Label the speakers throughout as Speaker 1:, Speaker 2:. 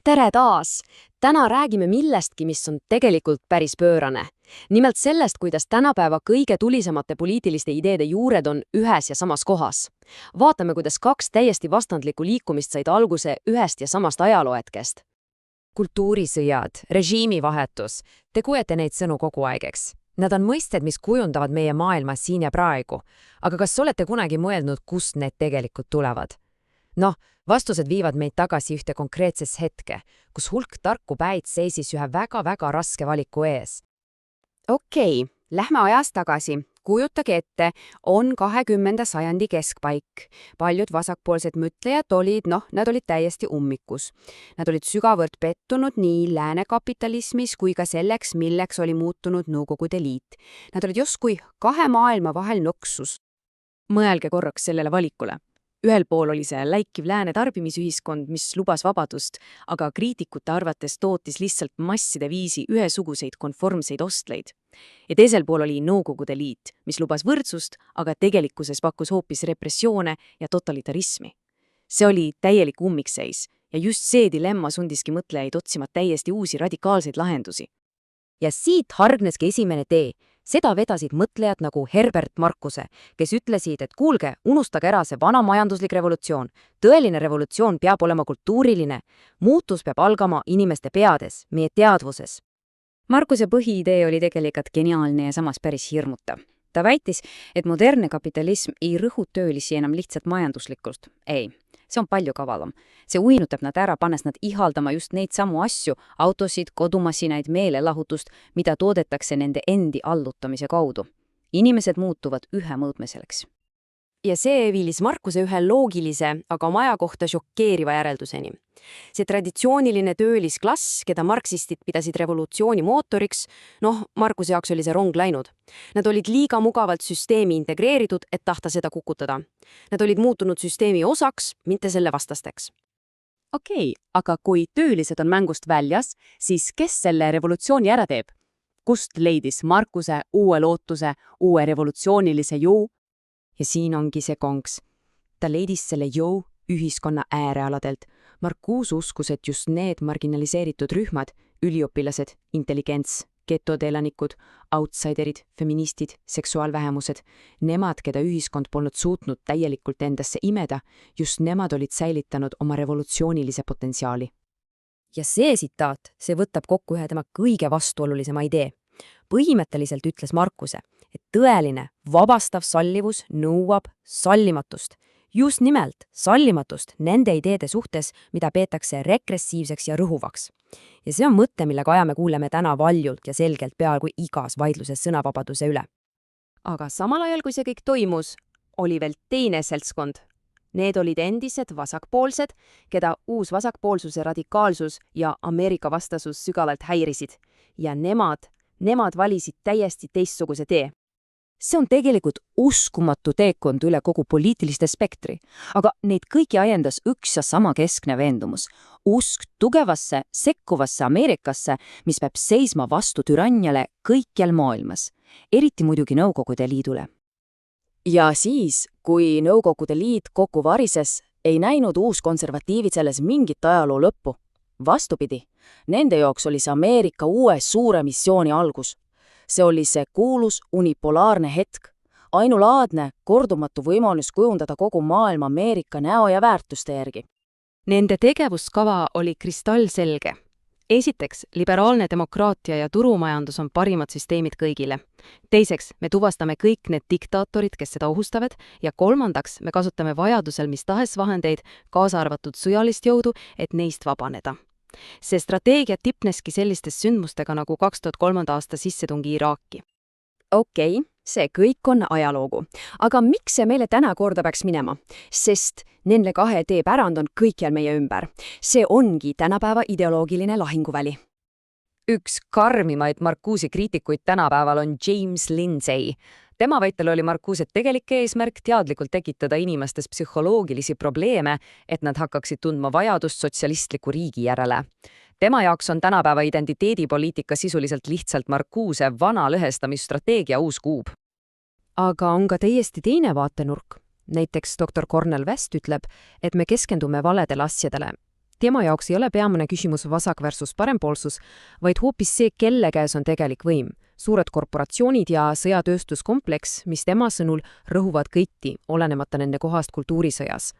Speaker 1: tere taas! Täna räägime millestki, mis on tegelikult päris pöörane. Nimelt sellest, kuidas tänapäeva kõige tulisemate poliitiliste ideede juured on ühes ja samas kohas. Vaatame, kuidas kaks täiesti vastandlikku liikumist said alguse ühest ja samast ajaloohetkest.
Speaker 2: Kultuurisõjad, režiimivahetus, te kuulete neid sõnu kogu aeg, eks? Nad on mõisted, mis kujundavad meie maailma siin ja praegu. Aga kas olete kunagi mõelnud, kust need tegelikult tulevad? Vastused viivad meid tagasi ühte konkreetsesse hetke, kus hulk tarku päid seisis ühe väga-väga raske valiku ees.
Speaker 1: Okei, lähme ajas tagasi. Kujutage ette, on 20. sajandi keskpaik. Paljud vasakpoolsed mõtlejad nad olid täiesti ummikus. Nad olid sügavalt pettunud nii lääne kapitalismis kui ka selleks, milleks oli muutunud Nõukogude Liit. Nad olid justkui kahe maailma vahel noksus.
Speaker 3: Mõelge korraks sellele valikule. Ühel pool oli see läikiv lääne tarbimisühiskond, mis lubas vabadust, aga kriitikute arvates tootis lihtsalt masside viisi ühesuguseid konformseid ostleid. Ja teisel pool oli Nõukogude Liit, mis lubas võrdsust, aga tegelikkuses pakkus hoopis repressioone ja totalitarismi. See oli täielik ummikseis ja just see dilemma sundiski mõtlejaid otsima täiesti uusi radikaalseid lahendusi.
Speaker 2: Ja siit hargneski esimene tee. Seda vedasid mõtlejad nagu Herbert Marcuse, kes ütlesid, et kuulge, unustage ära see vana majanduslik revolutsioon. Tõeline revolutsioon peab olema kultuuriline. Muutus peab algama inimeste peades, meie teadvuses.
Speaker 3: Marcuse põhiidee oli tegelikult geniaalne ja samas päris hirmutav. Ta väitis, et modernne kapitalism ei rõhu töölisi enam lihtsalt majanduslikult. Ei, see on palju kavalam. See uinutab nad ära, pannes nad ihaldama just neid samu asju, autosid, kodumasinaid, meelelahutust, mida toodetakse nende endi allutamise kaudu. Inimesed muutuvad ühemõõtmeseleks.
Speaker 1: Ja see viilis Marcuse ühe loogilise, aga oma aja kohta šokeeriva järelduseni. See traditsiooniline töölisklass, keda marksistid pidasid revolutsiooni mootoriks, Marcuse jaoks oli see rong läinud. Nad olid liiga mugavalt süsteemi integreeritud, et tahta seda kukutada. Nad olid muutunud süsteemi osaks, mitte selle vastasteks.
Speaker 4: Okei, aga kui töölised on mängust väljas, siis kes selle revolutsiooni ära teeb? Kust leidis Marcuse uue lootuse, uue revolutsioonilise jõu?
Speaker 2: Ja siin ongi see konks. Ta leidis selle jõu ühiskonna äärealadelt. Marcuse uskus, et just need marginaliseeritud rühmad, üliõpilased, intelligents, getode elanikud, outsiderid, feministid, seksuaalvähemused, nemad, keda ühiskond polnud suutnud täielikult endasse imeda, just nemad olid säilitanud oma revolutsioonilise potentsiaali. Ja see tsitaat, see võtab kokku ühe tema kõige vastuolulisema idee. Põhimõtteliselt ütles Marcuse, et tõeline, vabastav sallivus nõuab sallimatust. Just nimelt sallimatust nende ideede suhtes, mida peetakse regressiivseks ja rõhuvaks. Ja see on mõte, millega aja me kuuleme täna valjult ja selgelt peaaegu igas vaidluses sõnavabaduse üle.
Speaker 1: Aga samal ajal, kui see kõik toimus, oli veel teine seltskond. Need olid endised vasakpoolsed, keda uus vasakpoolsuse radikaalsus ja Ameerika vastasus sügavalt häirisid. Ja nemad valisid täiesti teistsuguse tee.
Speaker 2: See on tegelikult uskumatu teekond üle kogu poliitiliste spektri, aga neid kõiki ajendas üks ja sama keskne veendumus. Usk tugevasse, sekkuvasse Ameerikasse, mis peab seisma vastu türanniale kõikjal maailmas, eriti muidugi Nõukogude Liidule.
Speaker 4: Ja siis, kui Nõukogude Liit kokku varises, ei näinud uuskonservatiivid selles mingit ajaloo lõppu. Vastupidi, nende jaoks oli see Ameerika uue suure missiooni algus. See oli see kuulus unipolaarne hetk, ainulaadne, kordumatu võimalus kujundada kogu maailma Ameerika näo ja väärtuste järgi.
Speaker 3: Nende tegevuskava oli kristallselge. Esiteks, liberaalne demokraatia ja turumajandus on parimad süsteemid kõigile. Teiseks, me tuvastame kõik need diktaatorid, kes seda ohustavad, ja kolmandaks, me kasutame vajadusel mis tahes vahendeid, kaasa arvatud sõjalist jõudu, et neist vabaneda. See strateegia tipneski sellistes sündmustega nagu 2003. aasta sissetungi Iraaki.
Speaker 1: Okei, see kõik on ajaloogu. Aga miks see meile täna korda peaks minema? Sest nende kahe tee pärand on kõikjal meie ümber. See ongi tänapäeva ideoloogiline lahinguväli.
Speaker 2: Üks karmimaid Marcuse kriitikuid tänapäeval on James Lindsay. Tema väitel oli Marcuse tegelik eesmärk teadlikult tekitada inimestes psühholoogilisi probleeme, et nad hakkaksid tundma vajadust sotsialistliku riigi järele. Tema jaoks on tänapäeva identiteedipoliitika sisuliselt lihtsalt Marcuse vana lõhestamisstrateegia uus kuub. Aga on ka täiesti teine vaatenurk. Näiteks dr. Cornel West ütleb, et me keskendume valedele asjadele. Tema jaoks ei ole peamine küsimus vasak versus parempoolsus, vaid hoopis see, kelle käes on tegelik võim. Suured korporatsioonid ja sõjatööstuskompleks, mis tema sõnul rõhuvad kõiki, olenemata nende kohast kultuurisõjas.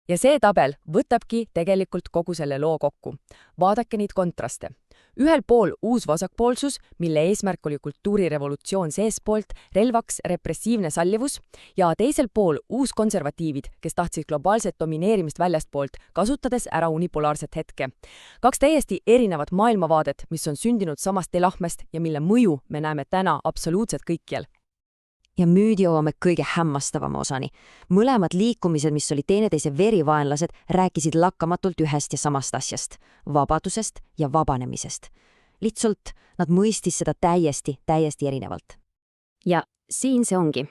Speaker 5: Ja see tabel võtabki tegelikult kogu selle loo kokku. Vaadake neid kontraste. Ühel pool uus vasakpoolsus, mille eesmärk oli kultuurirevolutsioon seespoolt, relvaks repressiivne sallivus, ja teisel pool uus konservatiivid, kes tahtsid globaalset domineerimist väljastpoolt, kasutades ära unipolaarset hetke. 2 täiesti erinevat maailmavaadet, mis on sündinud samast elahmest ja mille mõju me näeme täna absoluutselt kõikjal.
Speaker 6: Ja nüüd jõuame kõige hämmastavama osani. Mõlemad liikumised, mis olid teineteise verivaenlased, rääkisid lakkamatult ühest ja samast asjast, vabadusest ja vabanemisest. Lihtsalt nad mõistis seda täiesti erinevalt.
Speaker 3: Ja siin see ongi.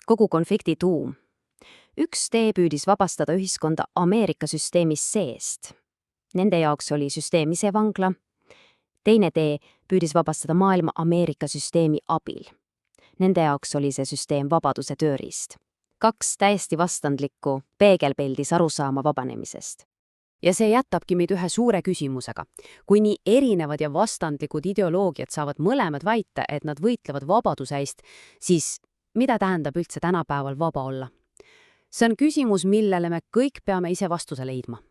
Speaker 3: Kogu konflikti tuum. Üks tee püüdis vabastada ühiskonda Ameerika süsteemis seest. Nende jaoks oli süsteem ise vangla. Teine tee püüdis vabastada maailma Ameerika süsteemi abil. Nende jaoks oli see süsteem vabaduse tööriist. 2 täiesti vastandlikku peegelpeldis arusaama vabanemisest.
Speaker 1: Ja see jätabki meid ühe suure küsimusega. Kui nii erinevad ja vastandlikud ideoloogiad saavad mõlemad väita, et nad võitlevad vabaduse eest, siis mida tähendab üldse tänapäeval vaba olla? See on küsimus, millele me kõik peame ise vastuse leidma.